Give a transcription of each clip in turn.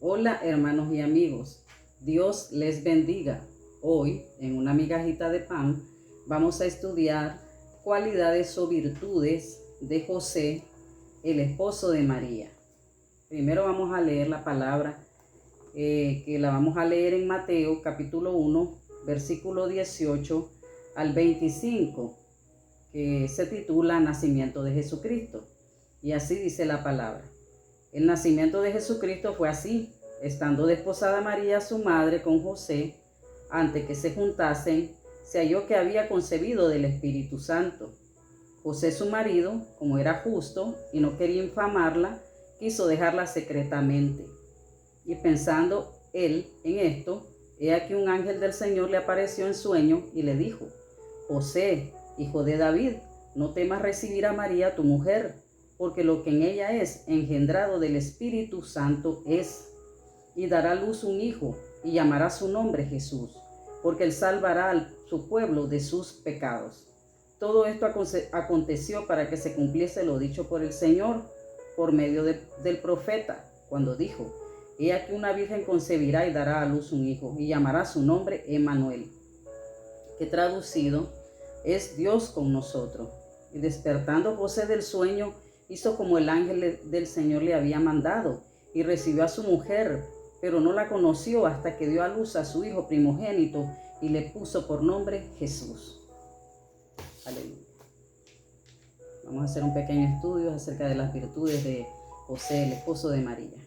Hola hermanos y amigos, Dios les bendiga. Hoy, en una migajita de pan, vamos a estudiar cualidades o virtudes de José, el esposo de María. Primero vamos a leer la palabra, que la vamos a leer en Mateo capítulo 1, versículo 18 al 25, que se titula Nacimiento de Jesucristo. Y así dice la palabra. El nacimiento de Jesucristo fue así: estando desposada María, su madre, con José, antes que se juntasen, se halló que había concebido del Espíritu Santo. José, su marido, como era justo y no quería infamarla, quiso dejarla secretamente. Y pensando él en esto, he aquí un ángel del Señor le apareció en sueño y le dijo: José, hijo de David, no temas recibir a María tu mujer, porque lo que en ella es engendrado del Espíritu Santo es. Y dará a luz un hijo, y llamará su nombre Jesús, porque él salvará a su pueblo de sus pecados. Todo esto aconteció para que se cumpliese lo dicho por el Señor, por medio del profeta, cuando dijo: He aquí una virgen concebirá y dará a luz un hijo, y llamará su nombre Emmanuel, que traducido es Dios con nosotros. Y despertando José del sueño, hizo como el ángel del Señor le había mandado, y recibió a su mujer, pero no la conoció hasta que dio a luz a su hijo primogénito, y le puso por nombre Jesús. Aleluya. Vamos a hacer un pequeño estudio acerca de las virtudes de José, el esposo de María.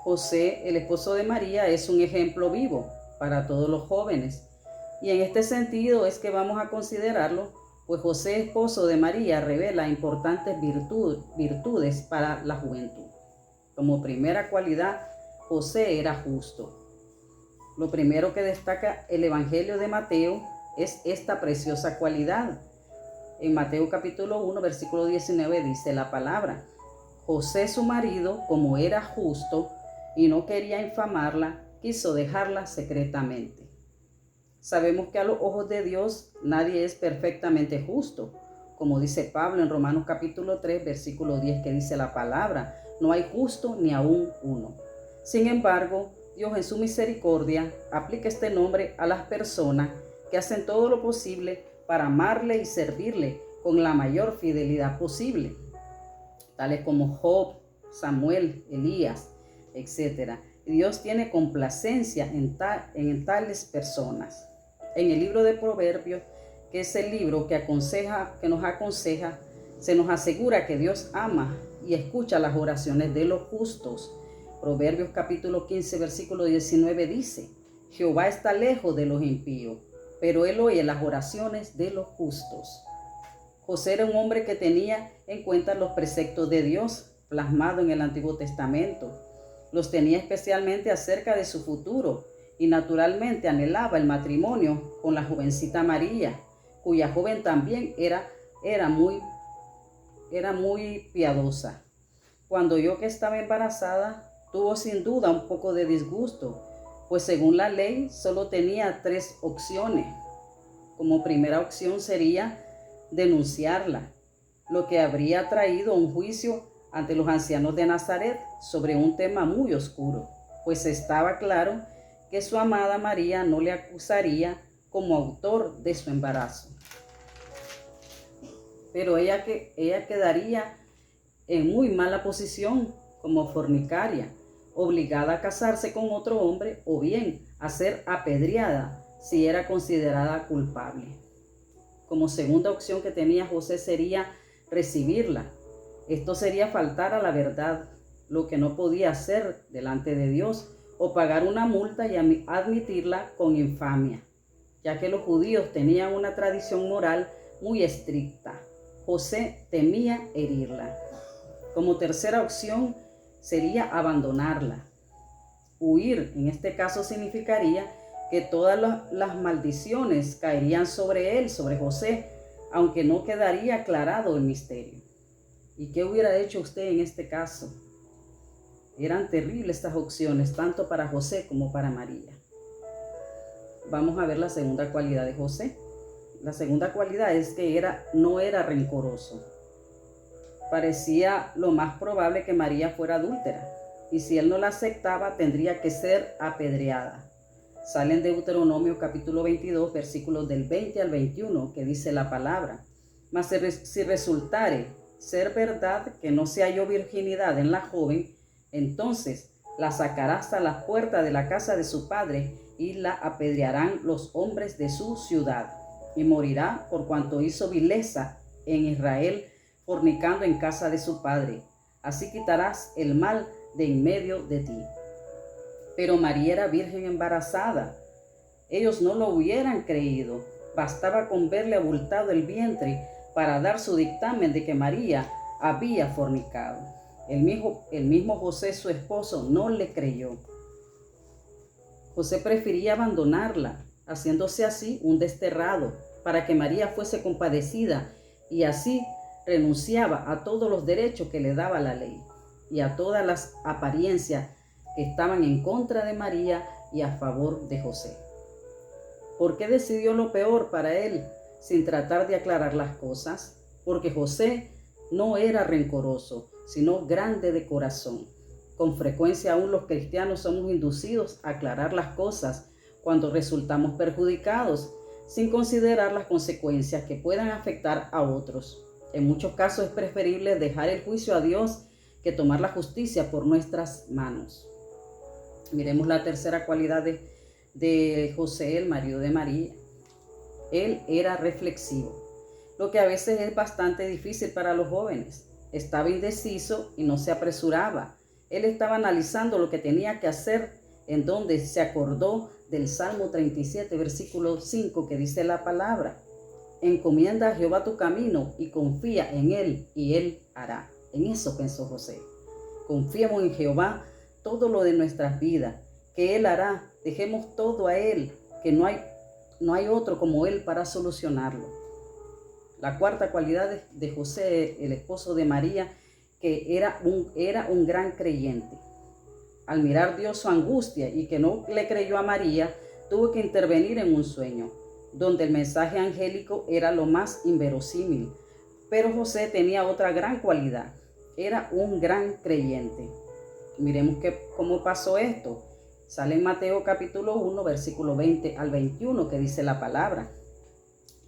José, el esposo de María, es un ejemplo vivo para todos los jóvenes. Y en este sentido es que vamos a considerarlo, pues José, esposo de María, revela importantes virtudes para la juventud. Como primera cualidad, José era justo. Lo primero que destaca el Evangelio de Mateo es esta preciosa cualidad. En Mateo capítulo 1, versículo 19 dice la palabra: José, su marido, como era justo y no quería infamarla, quiso dejarla secretamente. Sabemos que a los ojos de Dios nadie es perfectamente justo, como dice Pablo en Romanos capítulo 3, versículo 10, que dice la palabra: no hay justo ni aún uno. Sin embargo, Dios en su misericordia aplica este nombre a las personas que hacen todo lo posible para amarle y servirle con la mayor fidelidad posible, tales como Job, Samuel, Elías, etc. Dios tiene complacencia en tales personas. En el libro de Proverbios, que es el libro que nos aconseja, se nos asegura que Dios ama y escucha las oraciones de los justos. Proverbios capítulo 15, versículo 19 dice: Jehová está lejos de los impíos, pero él oye las oraciones de los justos. José era un hombre que tenía en cuenta los preceptos de Dios plasmados en el Antiguo Testamento. Los tenía especialmente acerca de su futuro, y naturalmente anhelaba el matrimonio con la jovencita María, cuya joven también era muy piadosa. Cuando oyó que estaba embarazada, tuvo sin duda un poco de disgusto, pues según la ley solo tenía 3 opciones. Como primera opción sería denunciarla, lo que habría traído un juicio ante los ancianos de Nazaret sobre un tema muy oscuro, pues estaba claro que su amada María no le acusaría como autor de su embarazo. Pero ella quedaría en muy mala posición como fornicaria, obligada a casarse con otro hombre o bien a ser apedreada si era considerada culpable. Como segunda opción que tenía José sería recibirla. Esto sería faltar a la verdad, lo que no podía hacer delante de Dios, o pagar una multa y admitirla con infamia, ya que los judíos tenían una tradición moral muy estricta. José temía herirla. Como tercera opción sería abandonarla. Huir, en este caso, significaría que todas las maldiciones caerían sobre él, sobre José, aunque no quedaría aclarado el misterio. ¿Y qué hubiera hecho usted en este caso? Eran terribles estas opciones, tanto para José como para María. Vamos a ver la segunda cualidad de José. La segunda cualidad es que no era rencoroso. Parecía lo más probable que María fuera adúltera. y si él no la aceptaba, tendría que ser apedreada. Sale en Deuteronomio capítulo 22, versículos del 20 al 21, que dice la palabra: mas si resultare ser verdad que no se halló virginidad en la joven, entonces la sacará hasta la puerta de la casa de su padre y la apedrearán los hombres de su ciudad, y morirá por cuanto hizo vileza en Israel, fornicando en casa de su padre. Así quitarás el mal de en medio de ti. Pero María era virgen embarazada. Ellos no lo hubieran creído. Bastaba con verle abultado el vientre para dar su dictamen de que María había fornicado. El mismo José, su esposo, no le creyó. José prefería abandonarla, haciéndose así un desterrado, para que María fuese compadecida, y así renunciaba a todos los derechos que le daba la ley y a todas las apariencias que estaban en contra de María y a favor de José. ¿Por qué decidió lo peor para él sin tratar de aclarar las cosas? Porque José no era rencoroso, sino grande de corazón. Con frecuencia aún los cristianos somos inducidos a aclarar las cosas cuando resultamos perjudicados, sin considerar las consecuencias que puedan afectar a otros. En muchos casos es preferible dejar el juicio a Dios que tomar la justicia por nuestras manos. Miremos la tercera cualidad de José, el marido de María. Él era reflexivo, lo que a veces es bastante difícil para los jóvenes. Estaba indeciso y no se apresuraba. Él estaba analizando lo que tenía que hacer, en donde se acordó del Salmo 37, versículo 5, que dice la palabra: encomienda a Jehová tu camino y confía en él, y él hará. En eso pensó José. Confiemos en Jehová todo lo de nuestras vidas, que él hará. Dejemos todo a él, que no hay otro como él para solucionarlo. La cuarta cualidad de José, el esposo de María, que era un gran creyente. Al mirar Dios su angustia y que no le creyó a María, tuvo que intervenir en un sueño, donde el mensaje angélico era lo más inverosímil. Pero José tenía otra gran cualidad: era un gran creyente. Miremos cómo pasó esto. Sale en Mateo capítulo 1, versículo 20 al 21, que dice la palabra: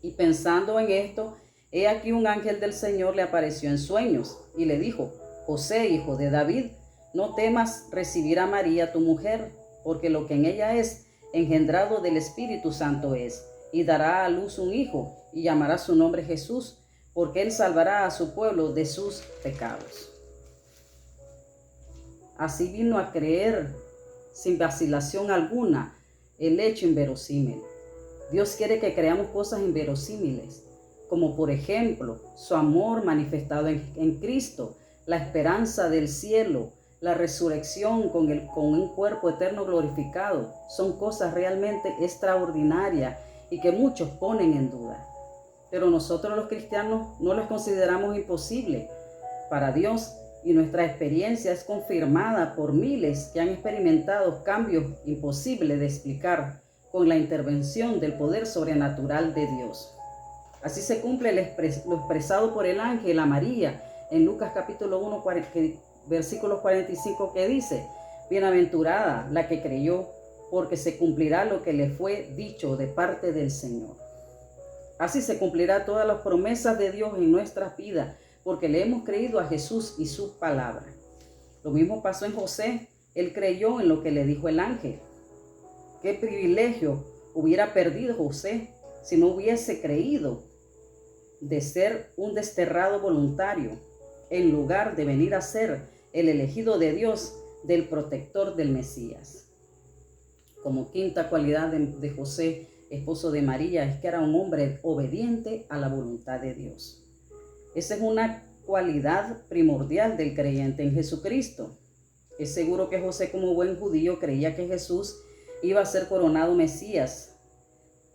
y pensando en esto, he aquí un ángel del Señor le apareció en sueños y le dijo: José, hijo de David, no temas recibir a María tu mujer, porque lo que en ella es engendrado del Espíritu Santo es, y dará a luz un hijo, y llamará su nombre Jesús, porque él salvará a su pueblo de sus pecados. Así vino a creer sin vacilación alguna el hecho inverosímil. Dios quiere que creamos cosas inverosímiles, como por ejemplo su amor manifestado en Cristo, la esperanza del cielo, la resurrección con un cuerpo eterno glorificado. Son cosas realmente extraordinarias y que muchos ponen en duda. Pero nosotros los cristianos no las consideramos imposibles para Dios, y nuestra experiencia es confirmada por miles que han experimentado cambios imposibles de explicar con la intervención del poder sobrenatural de Dios. Así se cumple lo expresado por el ángel a María en Lucas capítulo 1, versículo 45, que dice: bienaventurada la que creyó, porque se cumplirá lo que le fue dicho de parte del Señor. Así se cumplirá todas las promesas de Dios en nuestras vidas, porque le hemos creído a Jesús y su palabra. Lo mismo pasó en José. Él creyó en lo que le dijo el ángel. Qué privilegio hubiera perdido José si no hubiese creído de ser un desterrado voluntario, en lugar de venir a ser el elegido de Dios, del protector del Mesías. Como quinta cualidad de José, esposo de María, es que era un hombre obediente a la voluntad de Dios. Esa es una cualidad primordial del creyente en Jesucristo. Es seguro que José, como buen judío, creía que Jesús iba a ser coronado Mesías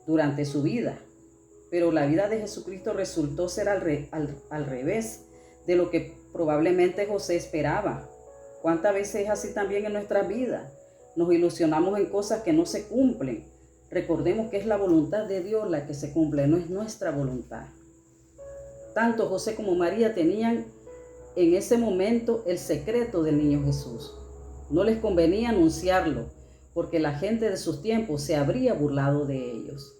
durante su vida. Pero la vida de Jesucristo resultó ser al revés de lo que probablemente José esperaba. ¿Cuántas veces es así también en nuestras vidas? Nos ilusionamos en cosas que no se cumplen. Recordemos que es la voluntad de Dios la que se cumple, no es nuestra voluntad. Tanto José como María tenían en ese momento el secreto del niño Jesús. No les convenía anunciarlo, porque la gente de sus tiempos se habría burlado de ellos.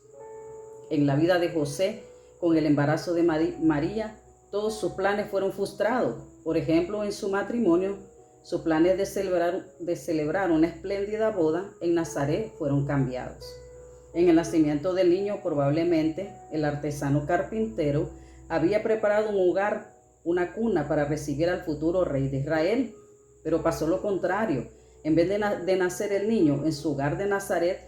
En la vida de José, con el embarazo de María, todos sus planes fueron frustrados. Por ejemplo, en su matrimonio, sus planes de celebrar una espléndida boda en Nazaret fueron cambiados. En el nacimiento del niño, probablemente, el artesano carpintero había preparado un hogar, una cuna para recibir al futuro rey de Israel, pero pasó lo contrario. En vez de nacer el niño en su hogar de Nazaret,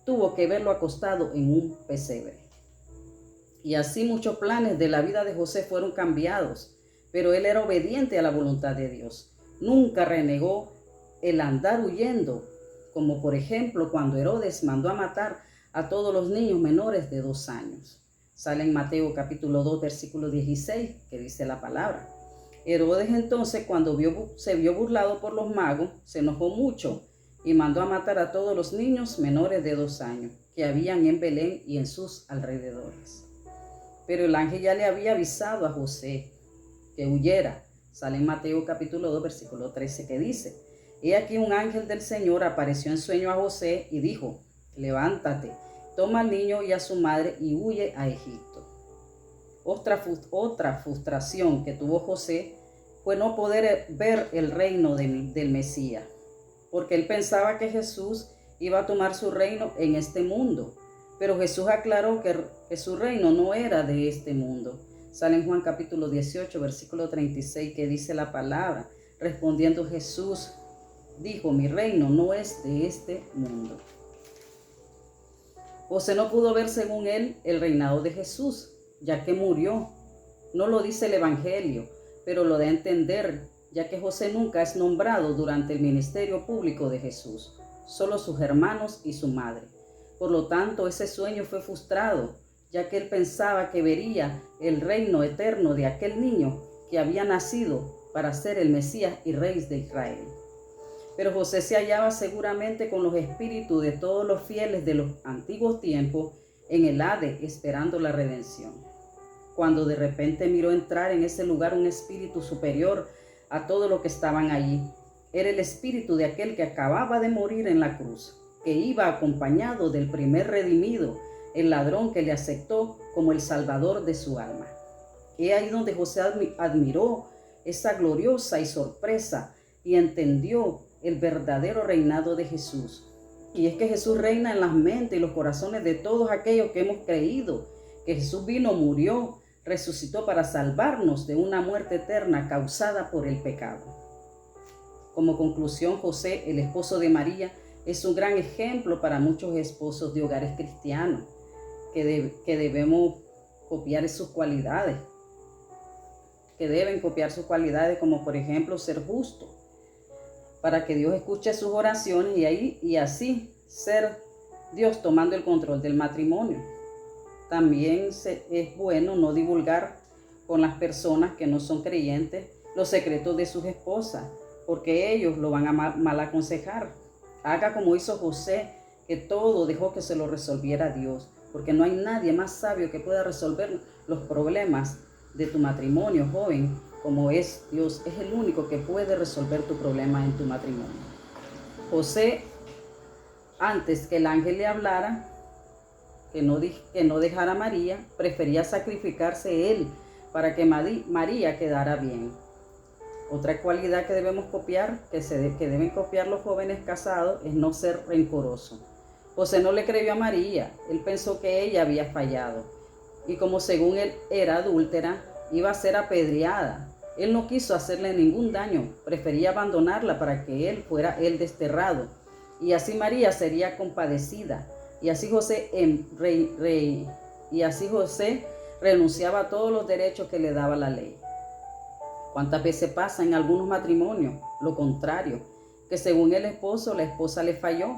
tuvo que verlo acostado en un pesebre. Y así muchos planes de la vida de José fueron cambiados, pero él era obediente a la voluntad de Dios. Nunca renegó el andar huyendo, como por ejemplo cuando Herodes mandó a matar a todos los niños menores de 2 años. Sale en Mateo capítulo 2, versículo 16, que dice la palabra. Herodes entonces, cuando se vio burlado por los magos, se enojó mucho y mandó a matar a todos los niños menores de 2 años que habían en Belén y en sus alrededores. Pero el ángel ya le había avisado a José que huyera. Sale en Mateo capítulo 2, versículo 13, que dice: He aquí un ángel del Señor apareció en sueño a José y dijo: Levántate, toma al niño y a su madre y huye a Egipto. Otra frustración que tuvo José fue no poder ver el reino del Mesías, porque él pensaba que Jesús iba a tomar su reino en este mundo. Pero Jesús aclaró que su reino no era de este mundo. Sale en Juan capítulo 18, versículo 36, que dice la palabra: respondiendo Jesús, dijo: mi reino no es de este mundo. José no pudo ver según él el reinado de Jesús, ya que murió. No lo dice el Evangelio, pero lo da a entender, ya que José nunca es nombrado durante el ministerio público de Jesús, solo sus hermanos y su madre. Por lo tanto, ese sueño fue frustrado, ya que él pensaba que vería el reino eterno de aquel niño que había nacido para ser el Mesías y Rey de Israel. Pero José se hallaba seguramente con los espíritus de todos los fieles de los antiguos tiempos en el Hades, esperando la redención. Cuando de repente miró entrar en ese lugar un espíritu superior a todos los que estaban allí, era el espíritu de aquel que acababa de morir en la cruz, que iba acompañado del primer redimido, el ladrón que le aceptó como el salvador de su alma. He ahí donde José admiró esa gloriosa y sorpresa y entendió el verdadero reinado de Jesús. Y es que Jesús reina en las mentes y los corazones de todos aquellos que hemos creído que Jesús vino, murió, resucitó para salvarnos de una muerte eterna causada por el pecado. Como conclusión, José, el esposo de María, es un gran ejemplo para muchos esposos de hogares cristianos que debemos copiar sus cualidades, que deben copiar sus cualidades, como por ejemplo ser justo, para que Dios escuche sus oraciones y así ser Dios tomando el control del matrimonio. También es bueno no divulgar con las personas que no son creyentes los secretos de sus esposas, porque ellos lo van a mal aconsejar. Haga como hizo José, que todo dejó que se lo resolviera Dios, porque no hay nadie más sabio que pueda resolver los problemas de tu matrimonio, joven, como es Dios. Es el único que puede resolver tu problema en tu matrimonio. José, antes que el ángel le hablara, que no dejara a María, prefería sacrificarse él para que María quedara bien. Otra cualidad que debemos copiar, que deben copiar los jóvenes casados, es no ser rencoroso. José no le creyó a María, él pensó que ella había fallado. Y como según él era adúltera, iba a ser apedreada. Él no quiso hacerle ningún daño, prefería abandonarla para que él fuera desterrado. Y así María sería compadecida. Y así José renunciaba a todos los derechos que le daba la ley. ¿Cuántas veces pasa en algunos matrimonios lo contrario? Que según el esposo, la esposa le falló.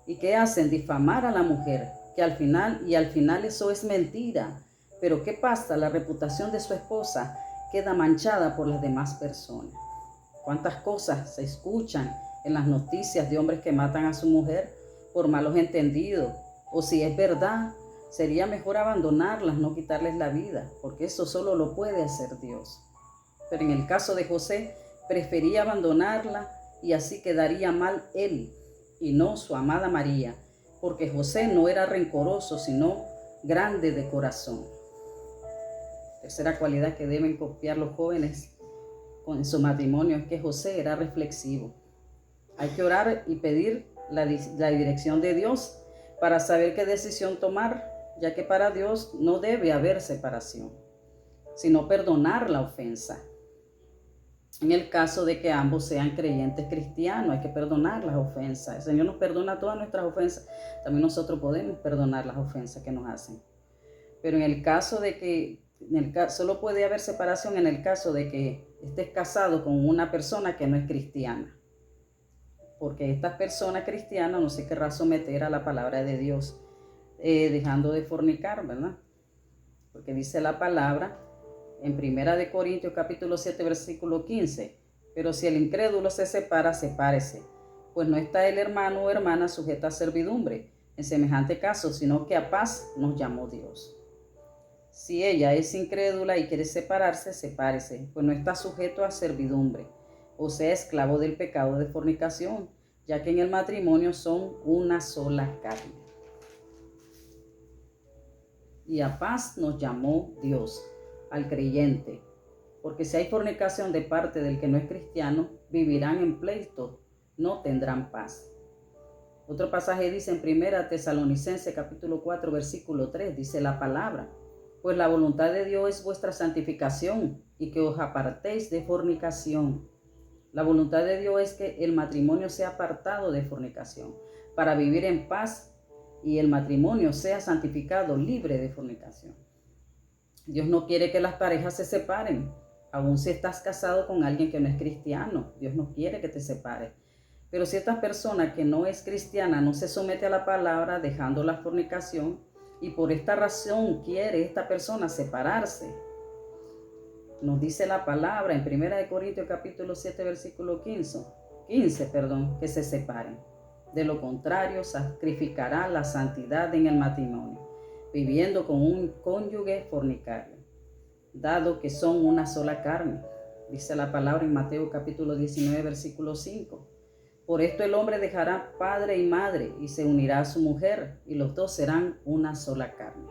¿Y qué hacen? Difamar a la mujer, que al final eso es mentira. Pero ¿qué pasa? La reputación de su esposa queda manchada por las demás personas. ¿Cuántas cosas se escuchan en las noticias de hombres que matan a su mujer por malos entendidos? O si es verdad, sería mejor abandonarlas, no quitarles la vida, porque eso solo lo puede hacer Dios. Pero en el caso de José, prefería abandonarla y así quedaría mal él y no su amada María, porque José no era rencoroso, sino grande de corazón. Tercera cualidad que deben copiar los jóvenes en su matrimonio es que José era reflexivo. Hay que orar y pedir la dirección de Dios para saber qué decisión tomar, ya que para Dios no debe haber separación, sino perdonar la ofensa. En el caso de que ambos sean creyentes cristianos, hay que perdonar las ofensas. El Señor nos perdona todas nuestras ofensas. También nosotros podemos perdonar las ofensas que nos hacen. Pero en el caso de que, solo puede haber separación en el caso de que estés casado con una persona que no es cristiana. Porque esta persona cristiana no se querrá someter a la palabra de Dios, dejando de fornicar, ¿verdad? Porque dice la palabra en 1 Corintios capítulo 7, versículo 15, pero si el incrédulo se separa, sepárese, pues no está el hermano o hermana sujeta a servidumbre en semejante caso, sino que a paz nos llamó Dios. Si ella es incrédula y quiere separarse, sepárese, pues no está sujeto a servidumbre, o sea, esclavo del pecado de fornicación, ya que en el matrimonio son una sola carne. Y a paz nos llamó Dios al creyente, porque si hay fornicación de parte del que no es cristiano, vivirán en pleito, no tendrán paz. Otro pasaje dice en 1 Tesalonicenses capítulo 4 versículo 3, dice la palabra, pues la voluntad de Dios es vuestra santificación y que os apartéis de fornicación. La voluntad de Dios es que el matrimonio sea apartado de fornicación para vivir en paz y el matrimonio sea santificado, libre de fornicación. Dios no quiere que las parejas se separen, aun si estás casado con alguien que no es cristiano. Dios no quiere que te separes. Pero si esta persona que no es cristiana no se somete a la palabra, dejando la fornicación, y por esta razón quiere esta persona separarse, nos dice la palabra en 1 Corintios capítulo 7 versículo 15, que se separen. De lo contrario, sacrificará la santidad en el matrimonio, viviendo con un cónyuge fornicario, dado que son una sola carne. Dice la palabra en Mateo capítulo 19, versículo 5. Por esto el hombre dejará padre y madre y se unirá a su mujer, y los dos serán una sola carne.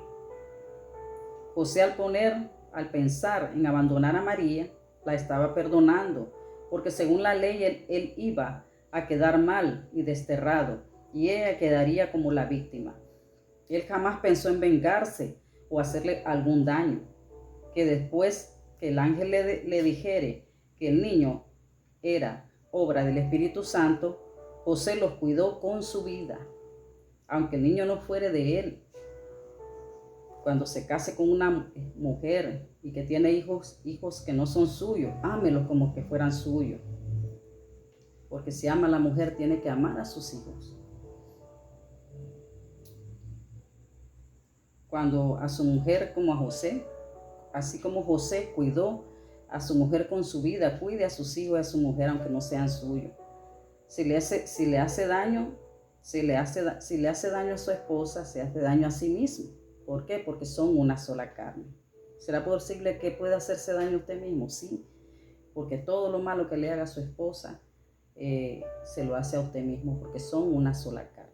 José al pensar en abandonar a María, la estaba perdonando, porque según la ley él iba a quedar mal y desterrado, y ella quedaría como la víctima. Él jamás pensó en vengarse o hacerle algún daño, que después que el ángel le dijere que el niño era obra del Espíritu Santo, José los cuidó con su vida, aunque el niño no fuere de él. Cuando se case con una mujer y que tiene hijos que no son suyos, ámelos como que fueran suyos. Porque si ama a la mujer, tiene que amar a sus hijos. Cuando a su mujer como a José, así como José cuidó a su mujer con su vida, cuide a sus hijos y a su mujer aunque no sean suyos. Si le hace daño a su esposa, se hace daño a sí mismo. ¿Por qué? Porque son una sola carne. ¿Será posible que pueda hacerse daño a usted mismo? Sí, porque todo lo malo que le haga a su esposa se lo hace a usted mismo, porque son una sola carne.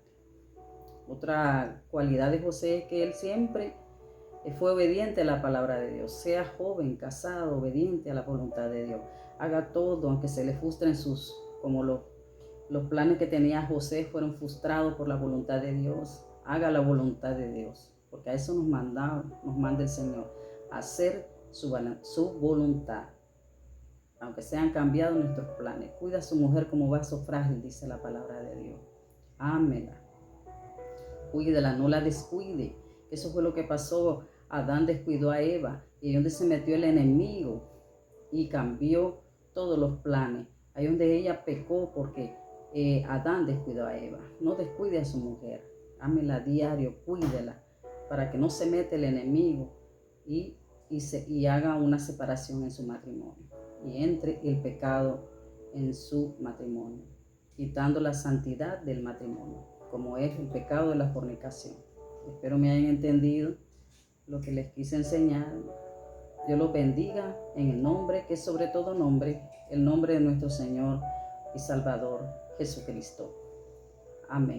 Otra cualidad de José es que él siempre fue obediente a la palabra de Dios. Sea joven, casado, obediente a la voluntad de Dios. Haga todo, aunque se le frustren como los planes que tenía José fueron frustrados por la voluntad de Dios. Haga la voluntad de Dios, porque a eso nos manda el Señor, a hacer su voluntad. Aunque sean cambiados nuestros planes. Cuida a su mujer como vaso frágil, dice la palabra de Dios. Ámela. Cuídela, no la descuide. Eso fue lo que pasó. Adán descuidó a Eva, y ahí donde se metió el enemigo y cambió todos los planes. Ahí donde ella pecó porque Adán descuidó a Eva. No descuide a su mujer. Ámela a diario, cuídela, para que no se meta el enemigo y haga una separación en su matrimonio. Y entre el pecado en su matrimonio, quitando la santidad del matrimonio, como es el pecado de la fornicación. Espero me hayan entendido lo que les quise enseñar. Dios los bendiga en el nombre que es sobre todo nombre, el nombre de nuestro Señor y Salvador Jesucristo. Amén.